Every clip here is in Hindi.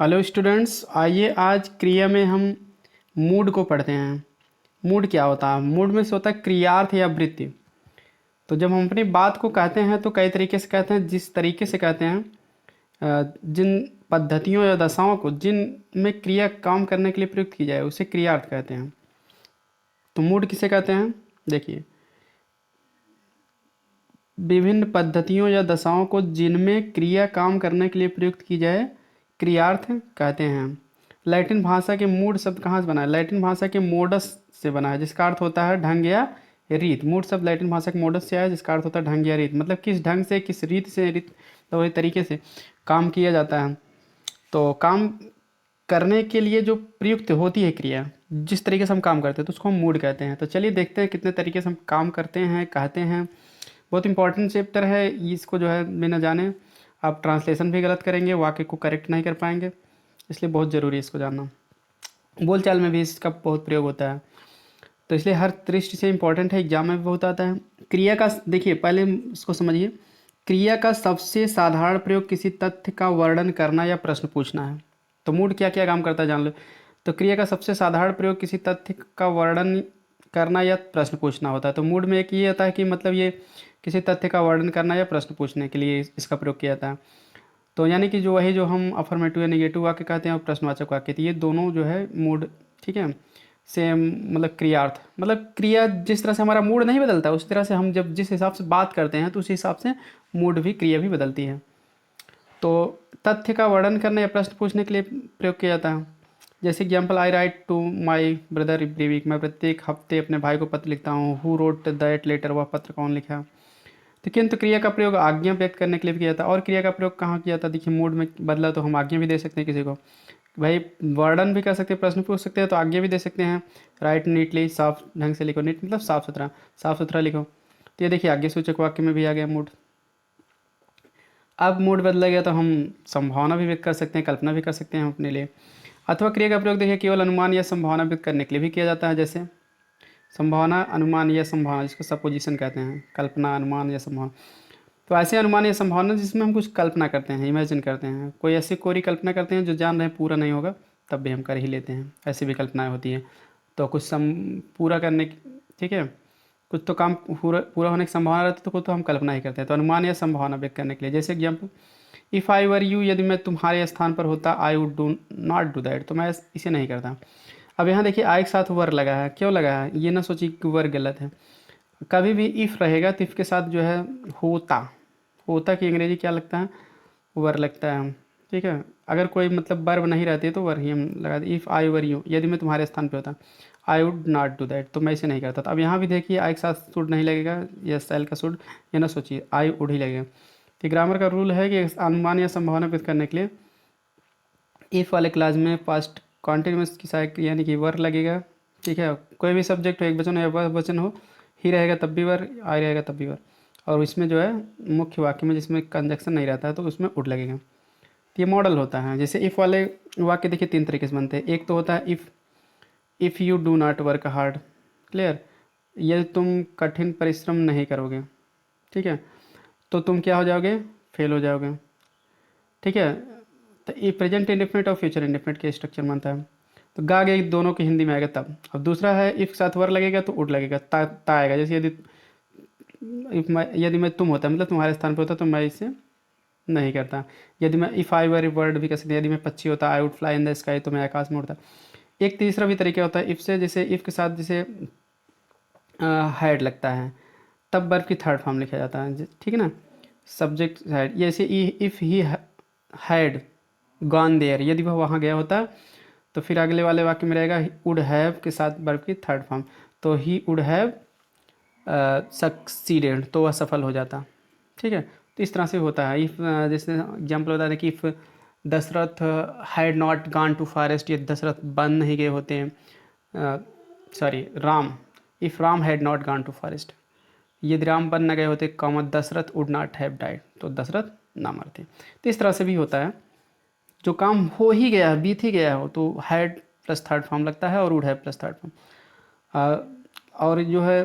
हेलो स्टूडेंट्स, आइए आज क्रिया में हम मूड को पढ़ते हैं। मूड क्या होता है? मूड में से होता है क्रियार्थ या वृत्ति। तो जब हम अपनी बात को कहते हैं तो कई तरीके से कहते हैं। जिस तरीके से कहते हैं, जिन पद्धतियों या दशाओं को जिनमें क्रिया काम करने के लिए प्रयुक्त की जाए उसे क्रियार्थ कहते हैं। तो मूड किसे कहते हैं? देखिए, विभिन्न पद्धतियों या दशाओं को जिनमें क्रिया काम करने के लिए प्रयुक्त की जाए क्रियार्थ कहते हैं। लैटिन भाषा के मूड शब्द कहाँ से बना है? लैटिन भाषा के मोडस से बना है, जिसका अर्थ होता है ढंग या रीत। मूड शब्द लैटिन भाषा के मोडस से आया, जिसका अर्थ होता है ढंग या रीत। मतलब किस ढंग से, किस रीत तो वही तरीके से काम किया जाता है। तो काम करने के लिए जो प्रयुक्त होती है क्रिया, जिस तरीके से हम काम करते हैं तो उसको हम मूड कहते हैं। तो चलिए देखते हैं कितने तरीके से हम काम करते हैं, कहते हैं। बहुत इंपॉर्टेंट चैप्टर है, इसको जो है बिना जाने आप ट्रांसलेशन भी गलत करेंगे, वाक्य को करेक्ट नहीं कर पाएंगे, इसलिए बहुत ज़रूरी है इसको जानना। बोलचाल में भी इसका बहुत प्रयोग होता है, तो इसलिए हर दृष्टि से इंपॉर्टेंट है, एग्जाम में भी बहुत आता है। क्रिया का देखिए, पहले इसको समझिए। क्रिया का सबसे साधारण प्रयोग किसी तथ्य का वर्णन करना या प्रश्न पूछना है। तो मूड क्या क्या काम करता है जान लो। तो क्रिया का सबसे साधारण प्रयोग किसी तथ्य का वर्णन करना या प्रश्न पूछना होता है। तो मूड में एक ये होता है कि मतलब ये किसी तथ्य का वर्णन करना या प्रश्न पूछने के लिए इसका प्रयोग किया जाता है। तो यानी कि जो वही जो हम अफर्मेटिव या नेगेटिव वाक्य कहते हैं और प्रश्नवाचक वाक्य, तो ये दोनों जो है मूड, ठीक है, सेम मतलब क्रियार्थ। मतलब क्रिया जिस तरह से हमारा मूड नहीं बदलता उस तरह से हम जब जिस हिसाब से बात करते हैं तो उस हिसाब से मूड भी, क्रिया भी बदलती है। तो तथ्य का वर्णन करने या प्रश्न पूछने के लिए प्रयोग किया जाता है। जैसे example, I write to my brother every week. मैं प्रत्येक हफ्ते अपने भाई को पत्र लिखता हूँ। हु रोट दैट लेटर, वह पत्र कौन लिखा। तो किंतु क्रिया का प्रयोग आज्ञा व्यक्त करने के लिए भी किया जाता है। और क्रिया का प्रयोग कहाँ किया जाता है? देखिए, मूड में बदला तो हम आज्ञा भी दे सकते हैं किसी को, भाई वर्णन भी कर सकते हैं, प्रश्न पूछ सकते हैं, तो आज्ञा भी दे सकते हैं। राइट नीटली, साफ ढंग से लिखो। नीट मतलब साफ सुथरा, साफ सुथरा लिखो। तो ये देखिए आज्ञा सूचक वाक्य में भी आ गया मूड। अब मूड बदला गया तो हम संभावना भी व्यक्त कर सकते हैं, कल्पना भी कर सकते हैं हम अपने लिए। अथवा क्रिया का प्रयोग देखिए केवल अनुमान या संभावना व्यक्त करने के लिए भी किया जाता है। जैसे संभावना, अनुमान या संभावना, जिसको सपोजिशन कहते हैं। कल्पना, अनुमान या संभावना। तो ऐसे अनुमान या संभावना जिसमें हम कुछ कल्पना करते हैं, इमेजिन करते हैं, कोई ऐसी कोरी कल्पना करते हैं जो जान रहे हैं पूरा नहीं होगा, तब भी हम कर ही लेते हैं। ऐसी भी कल्पनाएं होती हैं। तो कुछ पूरा करने की, ठीक है, कुछ तो काम पूरा पूरा होने की संभावना रहती है, तो कुछ तो हम कल्पना ही करते हैं। तो अनुमान या संभावना व्यक्त करने के लिए, जैसे example, if I were you, यदि मैं तुम्हारे स्थान पर होता, I would do not do that, तो मैं इसे नहीं करता। अब यहाँ देखिए आई के साथ वर लगा है, क्यों लगा है? ये ना सोचिए कि वर गलत है। कभी भी इफ़ रहेगा तो इफ़ के साथ जो है होता, होता की अंग्रेजी क्या लगता है? वर लगता है, ठीक है। अगर कोई मतलब वर्ब नहीं रहती तो वर ही हम लगा दें। इफ़ आई वर यू, यदि मैं तुम्हारे स्थान पे होता, I would not do that, तो मैं इसे नहीं करता था। अब यहाँ भी देखिए आई के साथ शुड नहीं लगेगा, या सेल का शुड, ये ना सोचिए आई वुड ही लगेगा। तो ग्रामर का रूल है कि अनुमान या संभावना व्यक्त करने के लिए इफ़ वाले क्लास में फर्स्ट कॉन्टिन्यूस की सहायक यानी कि वर लगेगा, ठीक है। कोई भी सब्जेक्ट हो, एक वचन हो या बहुवचन हो, ही रहेगा तब भी वर, आई रहेगा तब भी वर। और इसमें जो है मुख्य वाक्य में जिसमें कंजक्शन नहीं रहता है तो उसमें उड लगेगा। तो ये मॉडल होता है। जैसे इफ़ वाले वाक्य देखिए तीन तरीके से बनते हैं। एक तो होता है if you do not work hard, clear, यदि तुम कठिन परिश्रम नहीं करोगे, ठीक है, तो तुम क्या हो जाओगे? फेल हो जाओगे, ठीक है। तो ये प्रेजेंट इंडेफिनिट और फ्यूचर इंडेफिनिट के स्ट्रक्चर बनता है। तो गा गे दोनों के हिंदी में आएगा तब। अब दूसरा है इफ़ साथ वर लगेगा तो उड लगेगा, ता आएगा। जैसे यदि मैं तुम होता, मतलब तुम्हारे स्थान पर होता, तो मैं इसे नहीं करता। यदि मैं इफ़ आई वर वर्ड भी कर सकते हैं। यदि मैं पक्षी होता, आई would fly in the sky, तो मैं आकाश में उड़ता। एक तीसरा भी तरीका होता है इफ़ से, जैसे इफ़ के साथ जैसे हैड लगता है, तब वर्ब की थर्ड फॉर्म लिखा जाता है, ठीक है ना। सब्जेक्ट हैड, जैसे if he had gone there, यदि वह वहाँ गया होता, तो फिर अगले वाले वाक्य में रहेगा वुड हैव के साथ वर्ब की थर्ड फॉर्म, तो ही वुड हैव सक्सीडेड, तो वह सफल हो जाता, ठीक है। तो इस तरह से होता है। इफ़ जैसे एग्जाम्पल होता है कि if Dasharath had not gone to forest, ये दशरथ बन नहीं गए होते हैं, sorry Ram, if Ram had not gone to forest, यदि राम बन न गए होते comma Dasharath would not have died, तो दशरथ ना मरते। तो इस तरह से भी होता है। जो काम हो ही गया है, बीत ही गया हो, तो हैड प्लस थर्ड फॉर्म लगता है और would have plus third form. और जो है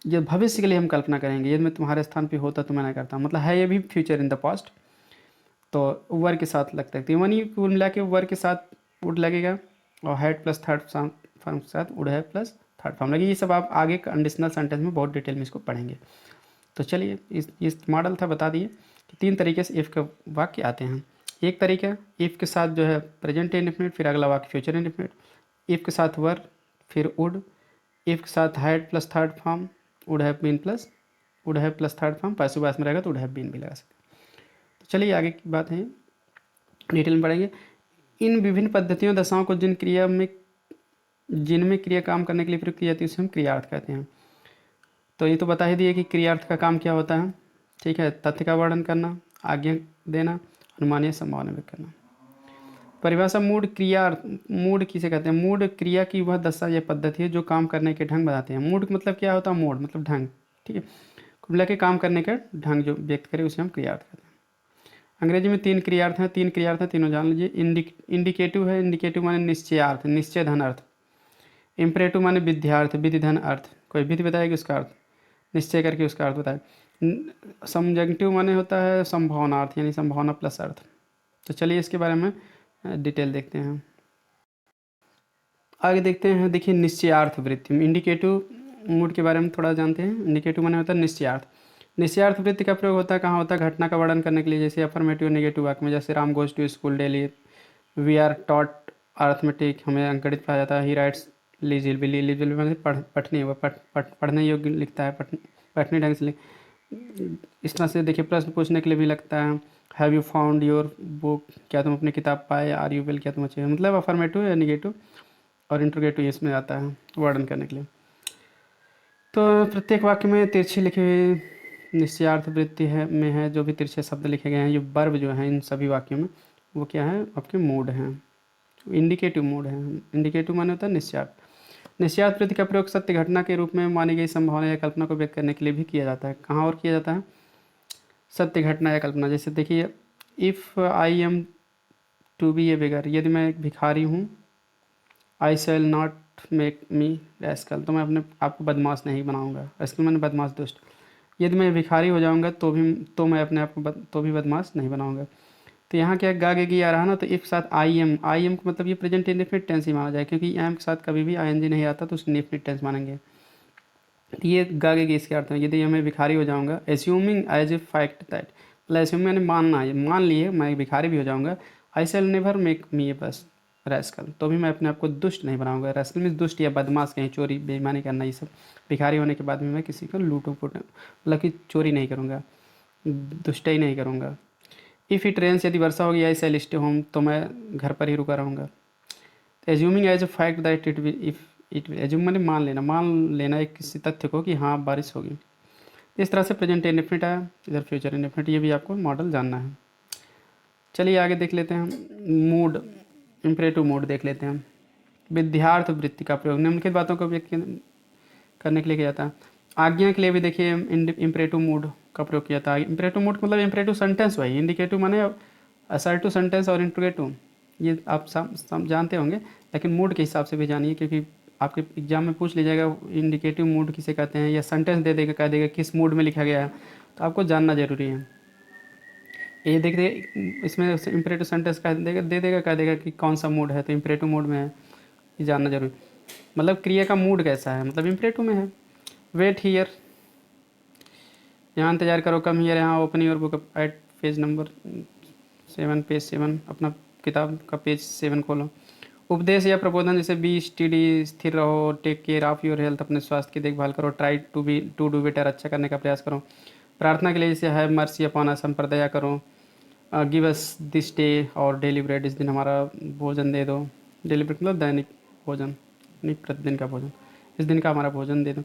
ये भविष्य के लिए हम कल्पना करेंगे, यदि मैं तुम्हारे स्थान पे होता तो मैं ना करता, मतलब है ये भी फ्यूचर इन द पास्ट। तो वर के साथ लगता है, तो वन ही कुल मिला के वर के साथ वुड लगेगा, और हैड प्लस थर्ड फॉर्म के साथ वुड है प्लस थर्ड फॉर्म लगेगी। ये सब आप आगे कंडीशनल सेंटेंस में बहुत डिटेल में इसको पढ़ेंगे। तो चलिए इस मॉडल था, बता दिए कि 3 तरीके से इफ़ के वाक्य आते हैं। एक तरीका इफ़ के साथ जो है प्रेजेंट इंडेफिनिट, फिर अगला वाक्य फ्यूचर इंडेफिनिट, इफ़ के साथ वर फिर वुड, इफ़ के साथ had plus third form would have been plus would have plus third form, passive voice में रहेगा तो वुड हैव बीन भी लगा सकते हैं। तो चलिए आगे की बात है, डिटेल में पढ़ेंगे। इन विभिन्न पद्धतियों दशाओं को जिनमें क्रिया काम करने के लिए प्रयुक्त की जाती है उसे हम क्रियार्थ कहते हैं। तो ये तो बता ही दिए कि क्रियार्थ का काम क्या होता है, ठीक है, तथ्य का वर्णन करना, आज्ञा देना, अनुमान या संभावना व्यक्त करना। परिभाषा मूड किसे कहते हैं? मूड क्रिया की वह दशा या पद्धति है जो काम करने के ढंग बताते हैं। मूड मतलब क्या होता है? मोड मतलब ढंग, ठीक है, कुल मिला के काम करने का ढंग जो व्यक्त करे उसे हम क्रियार्थ कहते हैं। अंग्रेजी में 3 क्रियार्थ हैं, 3 क्रियार्थ हैं, तीनों जान लीजिए। इंडिकेटिव है, इंडिकेटिव माने निश्चयार्थ, निश्चय धन अर्थ। इम्परेटिव माने विध्यार्थ, विधि धन अर्थ, कोई विधि बताएगी उसका अर्थ, निश्चय करके उसका अर्थ बताए। सबजंक्टिव माने होता है संभावनार्थ, यानी संभावना प्लस अर्थ। तो चलिए इसके बारे में डिटेल देखते हैं। आगे देखते हैं, देखिए निश्चयार्थ वृत्ति में इंडिकेटिव मूड के बारे में थोड़ा जानते हैं। इंडिकेटिव माने होता है निश्चयार्थ। निश्चयार्थ वृत्ति का प्रयोग होता है कहाँ होता है? घटना का वर्णन करने के लिए, जैसे अफर्मेटिव नेगेटिव वाक्य में, जैसे Ram goes to school daily, we are taught arithmetic, हमें अंकगणित पढ़ाया जाता है, ही राइट्स लीजिबली, लीजिबली मतलब पढ़ने पढ़ने योग्य लिखता है, पढ़ने ढंग से इस तरह से देखिए प्रश्न पूछने के लिए भी लगता है। Have you found your book, क्या तुम अपनी किताब पाए? आर यू वेल, क्या तुम अच्छे हो? मतलब अफर्मेटिव या निगेटिव और इंट्रोगेटिव इसमें आता है वर्णन करने के लिए। तो प्रत्येक वाक्य में तिरछी लिखी हुई निश्चयार्थ वृत्ति है जो भी तिरछे शब्द लिखे गए हैं, ये वर्ब जो हैं इन सभी वाक्यों में, वो क्या है? आपके मूड हैं, इंडिकेटिव मूड है। इंडिकेटिव माने होता है निश्चयार्थ। निश्चयार्थ वृत्ति का प्रयोग सत्य घटना के रूप में मानी गई संभावना या कल्पना को व्यक्त करने के लिए भी किया जाता है। कहाँ और किया जाता है? सत्य घटना या कल्पना। जैसे देखिए, if I am to be a beggar, यदि मैं एक भिखारी हूँ, I shall not make me rascal, तो मैं अपने आप को बदमाश नहीं बनाऊंगा। रैस्कल मैंने बदमाश, दुष्ट। यदि मैं भिखारी हो जाऊंगा तो मैं अपने आप को तो भी बदमाश नहीं बनाऊंगा। तो यहाँ क्या गा गेगी आ रहा ना, तो इफ साथ आई एम का मतलब ये प्रेजेंट इंडेफिनिट टेंस ही माना जाए, क्योंकि एम के साथ कभी भी आईएनजी नहीं आता तो उसे इंडेफिनिट टेंस मानेंगे। तो ये गा गेगी इसके अर्थ में, यदि मैं भिखारी हो जाऊंगा, assuming as a fact that, मतलब एज्यूम मैंने मानना है, मान लिए मैं भिखारी भी हो जाऊंगा, आई शैल नेवर मेक मी ए बस रैस्कल, तो भी मैं अपने आप को दुष्ट नहीं बनाऊंगा। रैस्कल मीन्स दुष्ट या बदमाश, कहीं चोरी बेईमानी करना, ये सब। भिखारी होने के बाद में मैं किसी को लूटूँ पुट, मतलब कि चोरी नहीं करूँगा, दुष्टाई नहीं करूँगा। इफ़ इट रेन्स, यदि वर्षा होगी, आई शैल स्टे होम, तो मैं घर पर ही रुका रहूँगा। तो assuming as a fact that it will, if it will, assume मैंने मान लेना एक किसी तथ्य को कि हाँ बारिश होगी। इस तरह से प्रेजेंट इंडेफिनिट आया, इधर फ्यूचर इंडेफिनिट, ये भी आपको मॉडल जानना है। चलिए आगे देख लेते हैं, मूड, इम्परेटिव मूड देख लेते हैं। विध्यार्थ वृत्ति का प्रयोग निम्नलिखित बातों को व्यक्त करने के लिए किया जाता है। आज्ञा के लिए भी देखिए इम्परेटिव मूड का प्रयोग किया जाता है। इम्परेटिव मूड मतलब इम्परेटिव सेंटेंस वही, इंडिकेटिव माने असर्टिव सेंटेंस और इंट्रोगेटिव, ये आप सब जानते होंगे, लेकिन मूड के हिसाब से भी जानिए, क्योंकि आपके एग्जाम में पूछ लीजिएगा इंडिकेटिव मूड किसे कहते हैं, या सेंटेंस दे देगा, कह देगा किस मूड में लिखा गया है, तो आपको जानना जरूरी है। ये देख दे, इसमें इम्परेटिव सेंटेंस कह देगा, दे देगा, कह देगा कि कौन सा मूड है, तो इम्परेटिव मूड में है, ये जानना जरूरी। मतलब क्रिया का मूड कैसा है, मतलब इम्परेटिव में है। वेट हियर, यहाँ इंतजार करो, कम हियर, यहाँ open your book at page number 7, page 7, अपना किताब का पेज 7 खोलो। उपदेश या प्रबोधन, जैसे बी स्टडी, स्थिर रहो, take care of your health, अपने स्वास्थ्य की देखभाल करो, ट्राई टू डू बेटर, अच्छा करने का प्रयास करो। प्रार्थना के लिए जैसे हैव मर्सी अपॉन अस, हम पर दया करो, गिव अस दिस डे और डेली ब्रेड, इस दिन हमारा भोजन दे दो। डेली ब्रेड मतलब दैनिक भोजन, नहीं प्रतिदिन का भोजन, इस दिन का हमारा भोजन दे दो।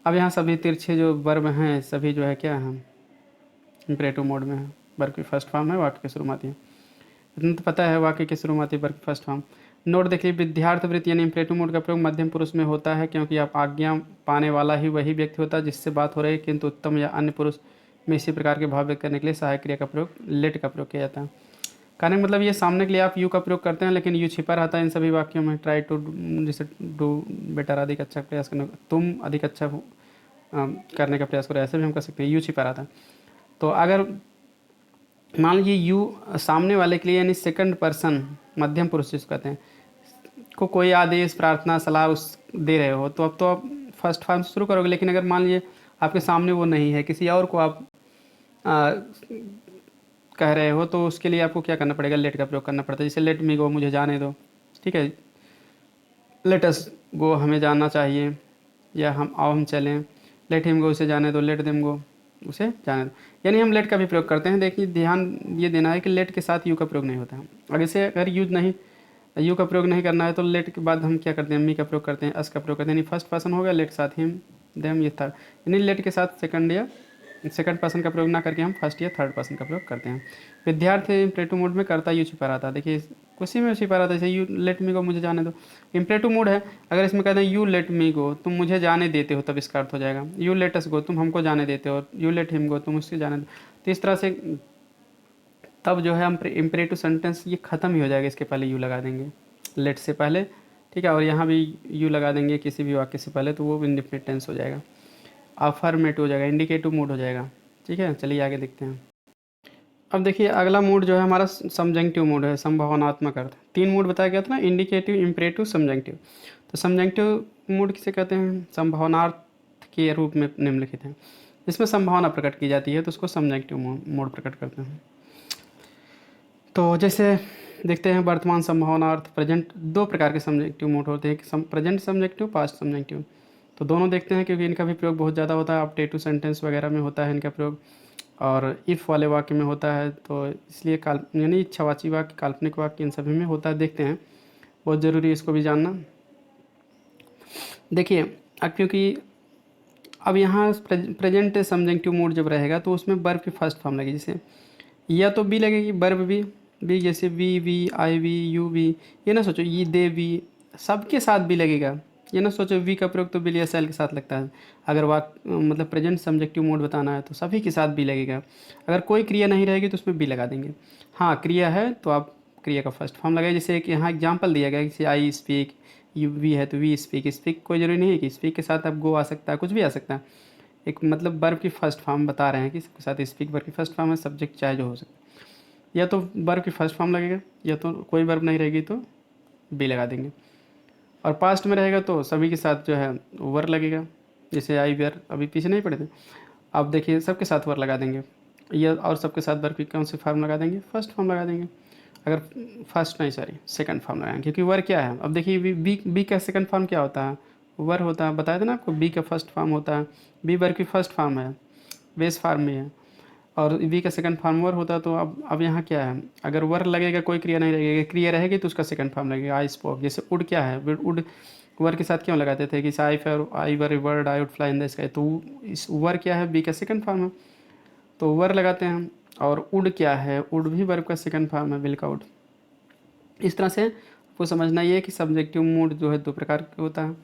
अब यहाँ सभी तिरछे जो वर्ब हैं सभी जो है क्या हैं, इम्परेटिव मोड में है। वर्ब की फर्स्ट फॉर्म है, वाक्य की शुरुआती है, इतना तो पता है, वाक्य की शुरुआती वर्ब की फर्स्ट फॉर्म। नोट देखिए, विध्यार्थ वृत्ति यानी इम्परेटिव मोड का प्रयोग मध्यम पुरुष में होता है, क्योंकि आप आज्ञा पाने वाला ही वही व्यक्ति होता है जिससे बात हो रही है, किंतु उत्तम या अन्य पुरुष में इसी प्रकार के भाव व्यक्त करने के लिए सहायक क्रिया का प्रयोग लेट का प्रयोग किया जाता है। कहने का मतलब ये सामने के लिए आप यू का प्रयोग करते हैं, लेकिन यू छिपा रहता है इन सभी वाक्यों में। ट्राई टू, जैसे डू बेटर, अधिक अच्छा प्रयास करने, तुम अधिक अच्छा करने का प्रयास करो, ऐसे भी हम कर सकते हैं, यू छिपा रहता है। तो अगर मान लीजिए यू सामने वाले के लिए यानी सेकंड पर्सन मध्यम पुरुष जिसको कहते हैं को कोई आदेश प्रार्थना सलाह उस दे रहे हो, तो अब तो आप फर्स्ट फॉर्म से शुरू करोगे। लेकिन अगर मान लीजिए आपके सामने वो नहीं है, किसी और को आप आ, कह रहे हो, तो उसके लिए आपको क्या करना पड़ेगा, लेट का प्रयोग करना पड़ता है। जैसे लेट मी गो, मुझे जाने दो, ठीक है। लेट अस गो, हमें जाना चाहिए, या हम आओ हम चलें। लेट हिम गो, उसे जाने दो, लेट देम गो, उसे जाने दो। यानी हम लेट का भी प्रयोग करते हैं। देखिए ध्यान ये देना है कि लेट के साथ यू का प्रयोग नहीं होता है। अगर इसे अगर यूज नहीं यू का प्रयोग नहीं करना है तो लेट के बाद हम क्या करते हैं, मी का प्रयोग करते हैं, अस का प्रयोग करते हैं। यानी फर्स्ट पर्सन हो गया, लेट के साथ हिम देम ये थर्ड, यानी लेट के साथ सेकंड या सेकंड पर्सन का प्रयोग ना करके हम फर्स्ट या थर्ड पर्सन का प्रयोग करते हैं। विद्यार्थी इम्परेटिव मोड में करता यू छिपा रहता है। देखिए उसी में छिपा रहता है। जैसे यू लेट मी गो, मुझे जाने दो, इम्परेटिव मोड है। अगर इसमें कहते हैं यू लेट मी गो, तुम मुझे जाने देते हो, तब इसका अर्थ हो जाएगा यू लेट अस गो, तुम हमको जाने देते हो। यू लेट हिम गो, तुम उससे जाने दो। तो इस तरह से तब जो है हम इम्परेटिव सेंटेंस ये ख़त्म ही हो जाएगा। इसके पहले यू लगा देंगे लेट से पहले, ठीक है। और यहाँ भी यू लगा देंगे किसी भी वाक्य से पहले, तो वो इंडेफिनिट टेंस हो जाएगा, अफर्मेटिव हो जाएगा, इंडिकेटिव मूड हो जाएगा, ठीक है। चलिए आगे देखते हैं। अब देखिए अगला मूड जो है हमारा सबजंक्टिव मूड है, संभावनात्मक अर्थ। 3 मूड बताया गया था ना, इंडिकेटिव, इम्परेटिव, सबजंक्टिव। तो सबजंक्टिव मूड किसे कहते हैं, संभावनार्थ के रूप में निम्नलिखित है। जिसमें संभावना प्रकट की जाती है तो उसको सबजंक्टिव मूड प्रकट करते हैं। तो जैसे देखते हैं वर्तमान संभावनार्थ, प्रेजेंट। 2 प्रकार के सबजेक्टिव मोड होते हैं, प्रेजेंट सबजेक्टिव, पास्ट सबजेक्टिव। तो दोनों देखते हैं क्योंकि इनका भी प्रयोग बहुत ज़्यादा होता है। अपडेटिव सेंटेंस वगैरह में होता है इनका प्रयोग, और इफ़ वाले वाक्य में होता है। तो इसलिए यानी इच्छावाची वाक्य, काल्पनिक वाक्य, इन सभी में होता है। देखते हैं, बहुत ज़रूरी है इसको भी जानना। देखिए अब क्योंकि अब यहाँ प्रेजेंट सबजेक्टिव मोड जब रहेगा तो उसमें वर्ब की फर्स्ट फॉर्म लगेगी। जैसे या तो बी लगेगी, वर्ब बी जैसे we, I we, you we. ये ना सोचो ये दे वी, सबके साथ भी लगेगा। ये ना सोचो वी का प्रयोग तो बिल या सेल के साथ लगता है। अगर मतलब प्रेजेंट सब्जेक्टिव मोड बताना है तो सभी के साथ बी लगेगा। अगर कोई क्रिया नहीं रहेगी तो उसमें बी लगा देंगे। हाँ क्रिया है तो आप क्रिया का फर्स्ट फॉर्म लगाइए। जैसे एक यहाँ एग्जाम्पल दिया गया है, जैसे आई स्पीक, यू वी है तो वी स्पीक। स्पीक कोई ज़रूरी नहीं है कि स्पीक के साथ अब गो आ सकता है, कुछ भी आ सकता है। एक मतलब वर्ब की फर्स्ट फॉर्म बता रहे हैं कि इसके साथ स्पीक वर्ब की फर्स्ट फॉर्म है, सब्जेक्ट चाहे जो हो सकता है। या तो वर्ब की फर्स्ट फॉर्म लगेगा, या तो कोई वर्ब नहीं रहेगी तो बी लगा देंगे। और पास्ट में रहेगा तो सभी के साथ जो है वर लगेगा। जैसे आई वेयर अभी पीछे नहीं पड़े थे, अब देखिए सबके साथ वर लगा देंगे। या और सबके साथ वर्ब की कौन सी फॉर्म लगा देंगे, फर्स्ट फॉर्म लगा देंगे। अगर फर्स्ट नहीं सॉरी सेकंड फॉर्म लगाएंगे, क्योंकि वर क्या है। अब देखिए बी का सेकंड फॉर्म क्या होता है, वर होता है। बताया था ना आपको, बी का फर्स्ट फॉर्म होता है, बी वर्ब की फर्स्ट फॉर्म है, बेस फॉर्म में है। और वी का सेकंड फॉर्म वर होता है। तो अब यहाँ क्या है, अगर वर लगेगा कोई क्रिया नहीं लगेगी, क्रिया रहेगी तो उसका सेकंड फॉर्म लगेगा। आई स्पोक, जैसे उड क्या है, उड वर के साथ क्यों लगाते थे कि I were bird, I would fly in the sky. तो इस वर क्या है, बी का सेकंड फॉर्म है तो वर लगाते हैं। और उड क्या है, उड भी वर्ब का सेकंड फॉर्म है, विल का उड। इस तरह से आपको समझना ये है कि सब्जेक्टिव मूड जो है 2 प्रकार का होता है,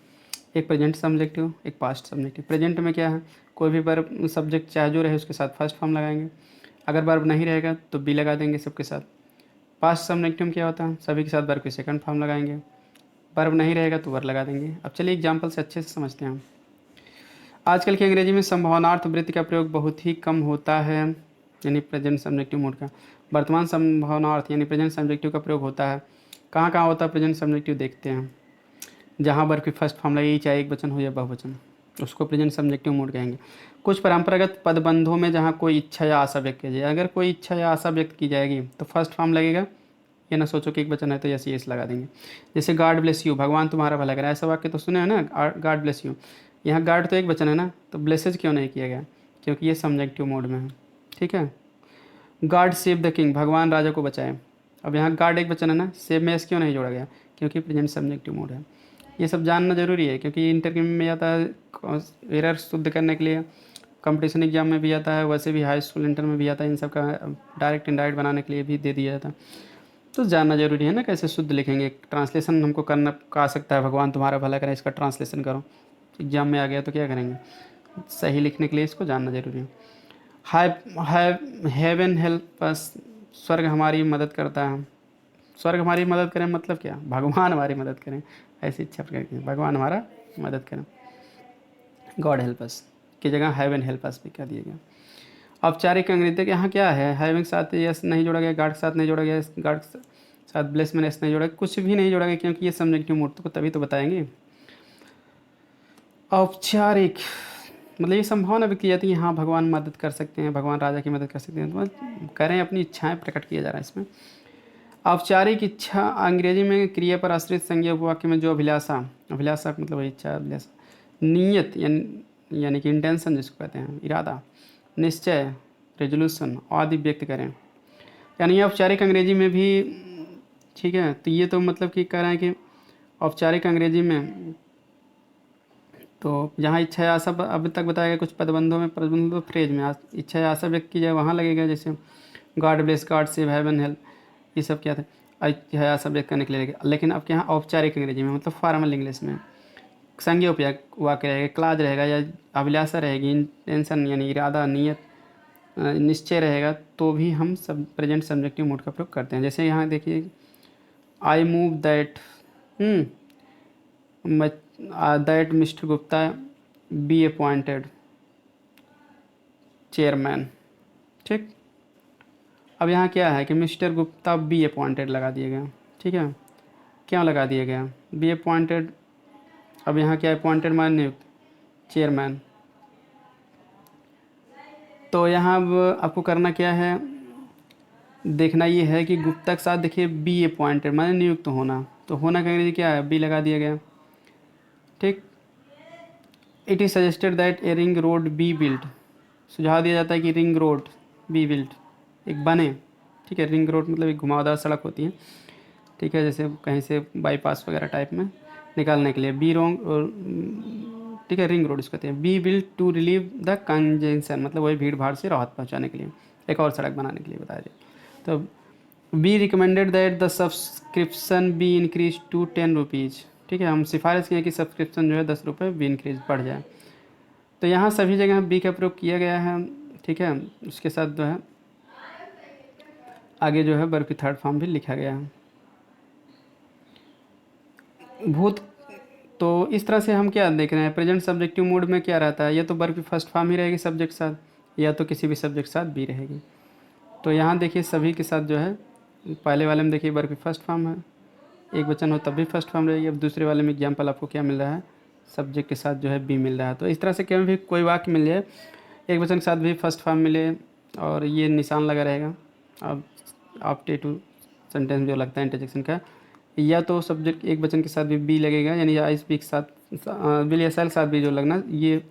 एक प्रेजेंट सब्जेक्टिव, एक पास्ट सब्जेक्टिव। प्रेजेंट में क्या है, कोई भी वर्ब सब्जेक्ट चाहे जो रहे उसके साथ फर्स्ट फॉर्म लगाएंगे। अगर वर्ब नहीं रहेगा तो बी लगा देंगे सबके साथ। पास्ट सब्जेक्टिव में क्या होता है, सभी के साथ वर्ब की सेकंड फॉर्म लगाएंगे। वर्ब नहीं रहेगा तो वर लगा देंगे। अब चलिए एग्जाम्पल से अच्छे से समझते हैं हम। आजकल की अंग्रेजी में संभावनार्थ वृत्ति का प्रयोग बहुत ही कम होता है, यानी प्रेजेंट सब्जेक्टिव मोड का। वर्तमान संभावनार्थ यानी प्रेजेंट सब्जेक्टिव का प्रयोग होता है। कहाँ कहाँ होता है प्रेजेंट सब्जेक्टिव, देखते हैं। जहाँ वर्ब की फर्स्ट फॉर्म लगेगी, चाहे एक वचन हो या बहुवचन, उसको प्रेजेंट सब्जेक्टिव मोड कहेंगे। कुछ परंपरागत पदबंधों में जहाँ कोई इच्छा या आशा व्यक्त की जाए, अगर कोई इच्छा या आशा व्यक्त की जाएगी तो फर्स्ट फॉर्म लगेगा। ये ना सोचो कि एक वचन है तो यस यस लगा देंगे। जैसे गॉड ब्लेस यू, भगवान तुम्हारा भला करे, ऐसा वाक्य तो सुने हैं ना, गॉड ब्लेस यू। यहाँ गॉड तो एक वचन है ना, तो ब्लेसेज क्यों नहीं किया गया, क्योंकि ये सब्जेक्टिव मोड में है, ठीक है। गॉड सेव द किंग, भगवान राजा को बचाए। अब यहाँ गॉड एक वचन है ना, सेव में एस क्यों नहीं जोड़ा गया, क्योंकि प्रेजेंट सब्जेक्टिव मोड है। ये सब जानना जरूरी है क्योंकि इंटरव्यू में आता है, एरर शुद्ध करने के लिए। कंपटीशन एग्जाम में भी आता है, वैसे भी हाई स्कूल इंटर में भी आता है। इन सब का डायरेक्ट इनडायरेक्ट बनाने के लिए भी दे दिया जाता है। तो जानना जरूरी है ना, कैसे शुद्ध लिखेंगे। ट्रांसलेशन हमको करना आ सकता है, भगवान तुम्हारा भला करे, इसका ट्रांसलेशन करो। एग्जाम में आ गया तो क्या करेंगे, सही लिखने के लिए इसको जानना जरूरी है। हेवन हेल्प अस, स्वर्ग हमारी मदद करता है। स्वर्ग हमारी मदद करें मतलब क्या, भगवान हमारी मदद करें, ऐसी इच्छा प्रकट की, भगवान हमारा मदद करें। गॉड हेल्प अस की जगह हेवन हेल्प अस भी कह दिया गया। औपचारिक अंग्रेजी तक यहाँ क्या है, हैविंग साथ यस नहीं जोड़ा गया, गार्ड के साथ नहीं जोड़ा गया, गार्ड के साथ ब्लेस में एस नहीं जोड़ा गया, कुछ भी नहीं जोड़ा गया क्योंकि ये सब्जेक्टिव मोड को तभी तो बताएंगे। औपचारिक मतलब ये संभावना व्यक्त की जाती है, हाँ भगवान मदद कर सकते हैं, भगवान राजा की मदद कर सकते हैं, तो करें अपनी इच्छाएं प्रकट किया जा रहा है इसमें। औपचारिक इच्छा अंग्रेजी में क्रिया पर आश्रित संज्ञा उपवाक्य में जो अभिलाषा, अभिलाषा मतलब वही इच्छा, अभिलाषा, नियत यानी कि इंटेंशन जिसको कहते हैं, इरादा, निश्चय, रेजोल्यूशन आदि व्यक्त करें, यानी औपचारिक अंग्रेजी में भी। ठीक है, तो ये तो मतलब कि कह रहे हैं कि औपचारिक अंग्रेजी में तो जहाँ इच्छा या आशा अभी तक बताया गया, कुछ पदबंधों में पदबंधों फ्रेज में इच्छा या आशा व्यक्त की जाए वहाँ लगेगा, जैसे God bless, God save, heaven help, ये सब क्या था, इच्छा या आशा व्यक्त करने के लिए लगेगा। लेकिन अब क्या यहाँ औपचारिक अंग्रेजी में मतलब फॉर्मल इंग्लिश में संज्ञा वाक्य रहेगा, क्लाज रहेगा या अभिलाषा रहेगी, इंटेंशन यानी इरादा, नियत, निश्चय रहेगा, तो भी हम सब प्रेजेंट सब्जेक्टिव मोड का प्रयोग करते हैं। जैसे यहाँ देखिए, I move that that mister Gupta be appointed chairman. ठीक, अब यहाँ क्या है कि मिस्टर गुप्ता बी अपॉइंटेड लगा दिया गया। ठीक है, क्यों लगा दिया गया बी अपॉइंटेड, अब यहाँ क्या अपॉइंटेड मान नियुक्त, चेयरमैन। तो यहाँ अब आपको करना क्या है, देखना ये है कि गुप्ता के साथ देखिए बी अपॉइंटेड माने नियुक्त होना, तो होना का अंग्रेजी क्या है, बी लगा दिया गया। ठीक, it is suggested that a ring road be built, सुझाव दिया जाता है कि रिंग रोड बी बिल्ट एक बने। ठीक है, रिंग रोड मतलब एक घुमावदार सड़क होती है। ठीक है, जैसे कहीं से बाईपास वगैरह टाइप में निकालने के लिए बी रोंग, ठीक है, रिंग रोड इसको कहते हैं। Be built to relieve the congestion मतलब वही भीड़ भाड़ से राहत पहुंचाने के लिए, एक और सड़क बनाने के लिए बताया जाए। तो be recommended that the subscription be increase to 10 rupees. ठीक है, हम सिफारिश किए कि सब्सक्रिप्शन जो है 10 रुपये भी इंक्रीज बढ़ जाए। तो यहाँ सभी जगह बी का प्रयोग किया गया है। ठीक है, उसके साथ जो है आगे जो है वर्ब की थर्ड फॉर्म भी लिखा गया है। भूत, तो इस तरह से हम क्या देख रहे हैं, प्रेजेंट सब्जेक्टिव मोड में क्या रहता है, या तो वर्ब की फर्स्ट फॉर्म ही रहेगी सब्जेक्ट साथ, या तो किसी भी सब्जेक्ट साथ बी रहेगी। तो यहाँ देखिए सभी के साथ जो है, पहले वाले में देखिए वर्ब की फर्स्ट फॉर्म है, एक वचन हो तब भी फर्स्ट फॉर्म रहेगी। अब दूसरे वाले में एग्जाम्पल आपको क्या मिल रहा है, सब्जेक्ट के साथ जो है बी मिल रहा है। तो इस तरह से कहीं भी कोई वाक्य मिल जाए, एक वचन के साथ भी फर्स्ट फॉर्म मिले और ये निशान लगा रहेगा, अब आफ्टर टू सेंटेंस जो लगता है इंटरजेक्शन का, या तो सब्जेक्ट एक वचन के साथ भी बी लगेगा, यानी आई स्पीक के साथ विल या सेल के साथ भी जो लगना, ये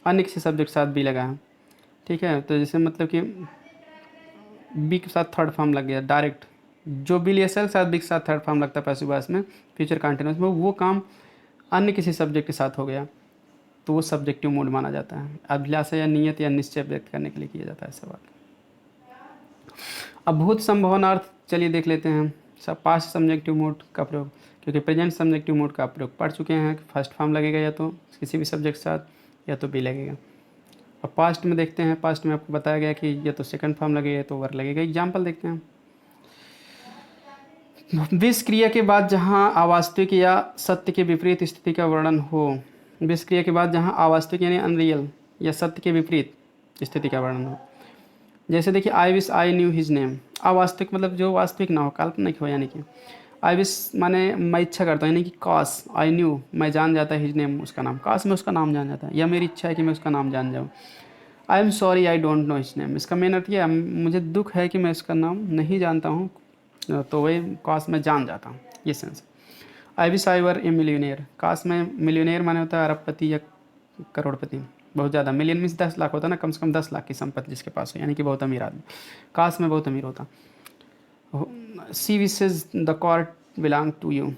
अन्य किसी सब्जेक्ट के साथ भी लगा है। ठीक है, तो जैसे मतलब कि बी के साथ थर्ड फॉर्म लग गया डायरेक्ट, जो विल या सेल के साथ बी के साथ थर्ड फॉर्म लगता है पैसिव वॉइस में फ्यूचर कंटिन्यूअस में, वो काम अन्य किसी सब्जेक्ट के साथ हो गया, तो वो सब्जेक्टिव मोड माना जाता है। अभिलाषा या नियत या निश्चय व्यक्त करने के लिए किया जाता है ऐसा वाक्य। अब भूत संभावनार्थ चलिए देख लेते हैं, सब पास्ट सब्जेक्टिव मोड का प्रयोग, क्योंकि प्रेजेंट सब्जेक्टिव मोड का प्रयोग पढ़ चुके हैं कि फर्स्ट फॉर्म लगेगा या तो किसी भी सब्जेक्ट के साथ या तो बी लगेगा। अब पास्ट में देखते हैं, पास्ट में आपको बताया गया कि या तो सेकंड फॉर्म लगेगा या तो वर्ग लगेगा। एग्जाम्पल देखते हैं, विष क्रिया के बाद जहाँ अवास्तविक या सत्य के विपरीत स्थिति का वर्णन हो, विष क्रिया के बाद जहाँ अवास्तविक यानी अनरियल या सत्य के विपरीत स्थिति का वर्णन हो, जैसे देखिए I wish I knew his name, अवास्तविक मतलब जो वास्तविक ना हो, काल्पनिक हो, यानी कि आई विश माने मैं इच्छा करता हूँ, यानी कि काश, आई न्यू मैं जान जाता है, हिज नेम उसका नाम, काश मैं उसका नाम जान जाता है, या मेरी इच्छा है कि मैं उसका नाम जान जाऊँ। I am sorry I don't know his name, इसका मेन अर्थ यह मुझे दुख है कि मैं उसका नाम नहीं जानता हूँ, तो वही काश मैं जान जाता हूँ, ये sense. I wish I were A millionaire, काश मैं, मिलियनेयर माने होता है अरबपति या करोड़पति, बहुत ज़्यादा, मिलियन मीन्स 10 लाख होता है ना, कम से कम 10 लाख की संपत्ति जिसके पास हो, यानी कि बहुत अमीर आदमी, काश मैं बहुत अमीर होता। She wishes the car belong to you,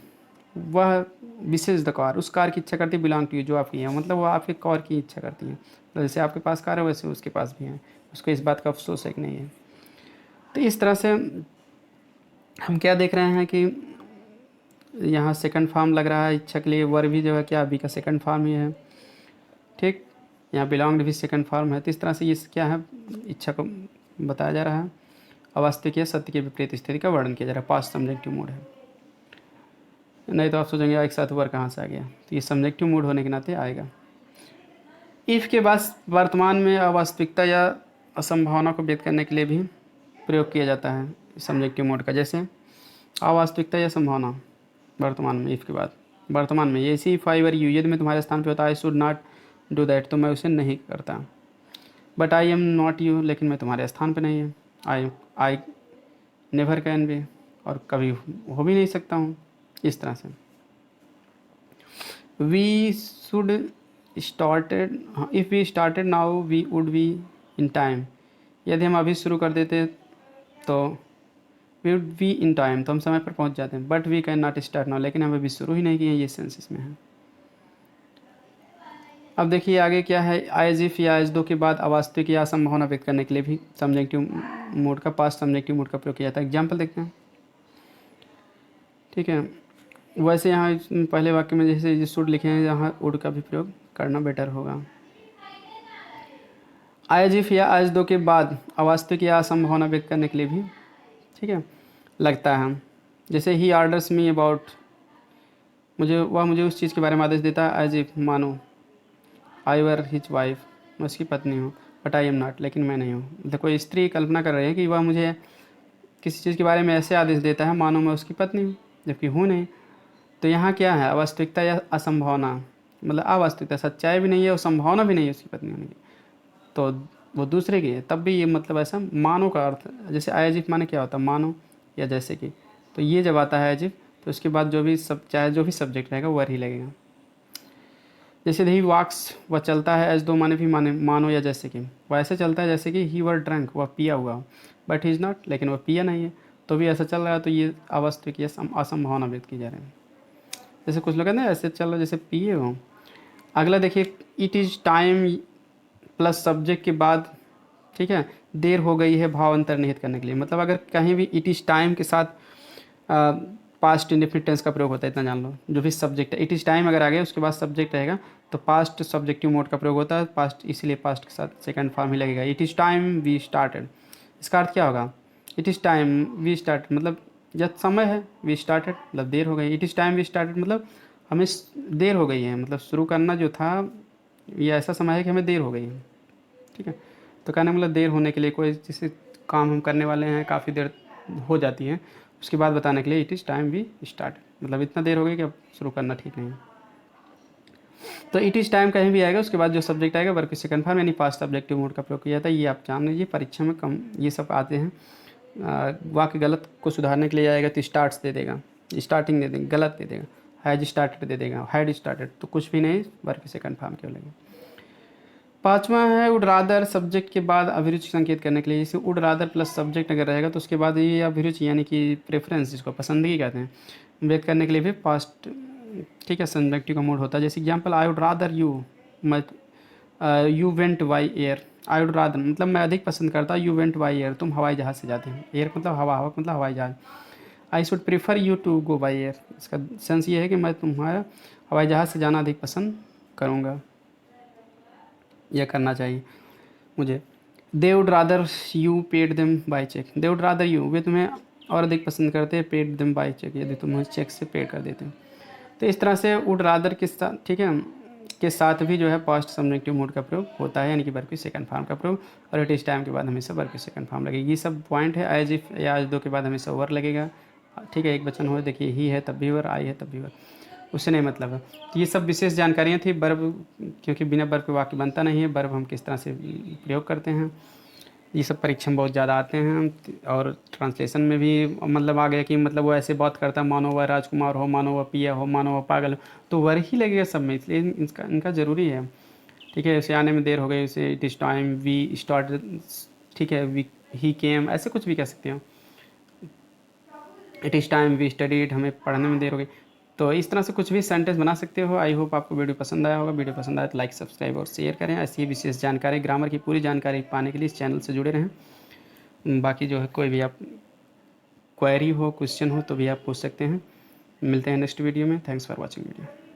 वह विशेष द कार उस कार की इच्छा करती है, बिलोंग टू यू जो आपकी है, मतलब वह आपके कार की इच्छा करती है, तो जैसे आपके पास कार है वैसे उसके पास भी है, उसको इस बात का अफसोस है कि नहीं है। तो इस तरह से हम क्या देख रहे हैं कि यहाँ सेकंड फॉर्म लग रहा है इच्छा के लिए, वर्ब भी जो है क्या अभी का सेकंड फॉर्म ही है। ठीक, यहाँ बिलोंग्ड भी सेकंड फॉर्म है, तो इस तरह से ये क्या है, इच्छा को बताया जा रहा है, अवास्तविक या सत्य के विपरीत स्थिति का वर्णन किया जा रहा है, पास्ट सब्जेक्टिव मोड है। नहीं तो आप सोचेंगे एक साथ वर्ग कहाँ से आ गया, तो ये सब्जेक्टिव मोड होने के नाते आएगा। इफ़ के बाद वर्तमान में अवास्तविकता या असंभावना को व्यक्त करने के लिए भी प्रयोग किया जाता है सब्जेक्टिव मोड का। जैसे अवास्तविकता या संभावना वर्तमान में, इफ़ के बाद वर्तमान में, ये इसी इफ आई वर यू, यदि मैं तुम्हारे स्थान पे होता I should not do that, तो मैं उसे नहीं करता। But I am not you, लेकिन मैं तुम्हारे स्थान पे नहीं है। आई नेवर कैन बी, और कभी हो भी नहीं सकता हूँ। इस तरह से we should started, if we started now we would be in time, यदि हम अभी शुरू कर देते तो we would be in time, तो हम समय पर पहुंच जाते हैं। But we can not start now, लेकिन हम अभी शुरू ही नहीं किए, ये सेंस इसमें है। अब देखिए आगे क्या है, एज इफ या एज दो के बाद अवास्तविक या असंभावना व्यक्त करने के लिए भी सब्जेक्टिव मोड का, पास्ट सब्जेक्टिव मोड का प्रयोग किया जाता है। एग्जाम्पल देखते हैं, ठीक है। वैसे यहाँ पहले वाक्य में जैसे शुड लिखे हैं, यहाँ वुड का भी प्रयोग करना बेटर होगा। एज इफ या एज दो के बाद अवास्तविक या असंभावना व्यक्त करने के लिए भी, ठीक है, लगता है। जैसे ही ऑर्डर्स मी अबाउट, मुझे उस चीज़ के बारे में आदेश देता है। एज इफ, मानो आई वर हिज वाइफ, मैं उसकी पत्नी हूँ। बट आई एम नॉट, लेकिन मैं नहीं हूँ। मतलब कोई स्त्री कल्पना कर रही है कि वह मुझे किसी चीज़ के बारे में ऐसे आदेश देता है मानो मैं उसकी पत्नी हूँ, जबकि हूँ नहीं। तो यहाँ क्या है, अवास्तविकता या असंभावना, मतलब अवास्तविकता, सच्चाई भी नहीं है और संभावना भी नहीं है उसकी पत्नी होने की, तो वो दूसरे की है। तब भी ये मतलब ऐसा मानो का अर्थ, जैसे एज इफ माने क्या होता है, मानो या जैसे कि, तो ये जब आता है एज इफ, तो उसके बाद जो भी चाहे जो भी सब्जेक्ट रहेगा वह ही लगेगा। जैसे ही वॉक्स, वह चलता है, एज दो माने भी माने मानो या जैसे कि, वह ऐसे चलता है जैसे कि ही वर ड्रंक, वह पिया हुआ हो। बट ही इज़ नॉट, लेकिन वह पिया नहीं है, तो भी ऐसा चल रहा है, तो ये अवास्तविक या असंभावना व्यक्त की जा रही है। जैसे कुछ लोग कहते हैं ऐसे चल रहा है जैसे पिए हो। अगला देखिए, it is time plus subject के बाद, ठीक है, देर हो गई है भाव अंतर्निहित करने के लिए। मतलब अगर कहीं भी इट इज़ टाइम के साथ पास्ट इंडेफिनिट टेंस का प्रयोग होता है, इतना जान लो। जो भी सब्जेक्ट है, इट इज़ टाइम अगर आ गया उसके बाद सब्जेक्ट रहेगा, तो पास्ट सब्जेक्टिव मोड का प्रयोग होता है। पास्ट, इसीलिए पास्ट के साथ सेकंड फॉर्म ही लगेगा। It is time we started, इसका अर्थ क्या होगा, it is time we started मतलब जब समय है, वी स्टार्टेड मतलब देर हो गई। It is time we started मतलब हमें देर हो गई है, मतलब शुरू करना जो था, ये ऐसा समय है कि हमें देर हो गई है, ठीक है। तो कहने मतलब देर होने के लिए, कोई जैसे काम हम करने वाले हैं काफ़ी देर हो जाती है, उसके बाद बताने के लिए it is time we start, मतलब इतना देर हो गई कि अब शुरू करना ठीक नहीं है। तो इट इज़ टाइम कहीं भी आएगा, उसके बाद जो सब्जेक्ट आएगा वर्ब से कन्फर्म यानी पास्ट सब्जेक्टिव मोड का प्रयोग किया जाता है। ये आप जान लीजिए, परीक्षा में कम ये सब आते हैं। वाक्य गलत को सुधारने के लिए आएगा तो स्टार्ट्स दे देगा, स्टार्टिंग दे देगा, गलत दे देगा, हैज स्टार्टेड दे देगा, हैड स्टार्टेड, तो कुछ भी नहीं, वर्ब से कन्फर्म केवल लगेगा। पांचवा है वुड रादर, सब्जेक्ट के बाद अभिरुचि संकेत करने के लिए। जैसे वुड रादर प्लस सब्जेक्ट अगर रहेगा तो उसके बाद ये अभिरुचि यानी कि प्रेफरेंस, जिसको पसंदगी कहते हैं, व्यक्त करने के लिए भी पास्ट, ठीक है, सब्जेक्टिव का मोड होता है। जैसे example, I would rather you मत you went by air. I would rather मतलब मैं अधिक पसंद करता, यू वेंट बाई एयर, तुम हवाई जहाज़ से जाते हैं। एयर मतलब हवा, हवा मतलब हवाई जहाज़। I should prefer you to go by air, इसका सेंस ये है कि मैं तुम्हारा हवाई जहाज़ से जाना अधिक पसंद करूँगा, यह करना चाहिए मुझे। They would rather you paid them by cheque, they would rather you, वे तुम्हें और अधिक पसंद करते हैं, पेड देम बाई चेक, यदि तुम्हें चेक से पेड कर देते हैं। तो इस तरह से वुड रादर के साथ, ठीक है, के साथ भी जो है पास्ट सब्जेक्टिव मोड का प्रयोग होता है, यानी कि वर्ब के सेकंड फॉर्म का प्रयोग। और इट इस टाइम के बाद हमेशा वर्ब के सेकंड फॉर्म लगेगी। ये सब पॉइंट है। एज इफ या एज दो के बाद हमेशा वर लगेगा, ठीक है। एक वचन हो, देखिए ही है तब भी वर, आई है तब भी वर, उससे नहीं मतलब है। तो ये सब विशेष जानकारियाँ थी वर्ब, क्योंकि बिना वर्ब के वाक्य बनता नहीं है। वर्ब हम किस तरह से प्रयोग करते हैं, ये सब परीक्षा में बहुत ज़्यादा आते हैं। और ट्रांसलेशन में भी मतलब आ गया कि मतलब वो ऐसे बात करता है मानो वह राजकुमार हो, मानो वह पिया हो, मानो वह पागल हो, तो वर ही लगेगा सब में, इसलिए इनका ज़रूरी है, ठीक है। उसे आने में देर हो गई, उसे it is time we start, ठीक है, वी ही केम, ऐसे कुछ भी कह सकते हो। It is time we studied, हमें पढ़ने में देर हो गई। तो इस तरह से कुछ भी सेंटेंस बना सकते हो। आई होप आपको वीडियो पसंद आया होगा। वीडियो पसंद आया तो लाइक, सब्सक्राइब और शेयर करें। ऐसी विशेष जानकारी, ग्रामर की पूरी जानकारी पाने के लिए इस चैनल से जुड़े रहें। बाकी जो है कोई भी आप क्वेरी हो, क्वेश्चन हो तो भी आप पूछ सकते हैं। मिलते हैं नेक्स्ट वीडियो में। Thanks for watching video.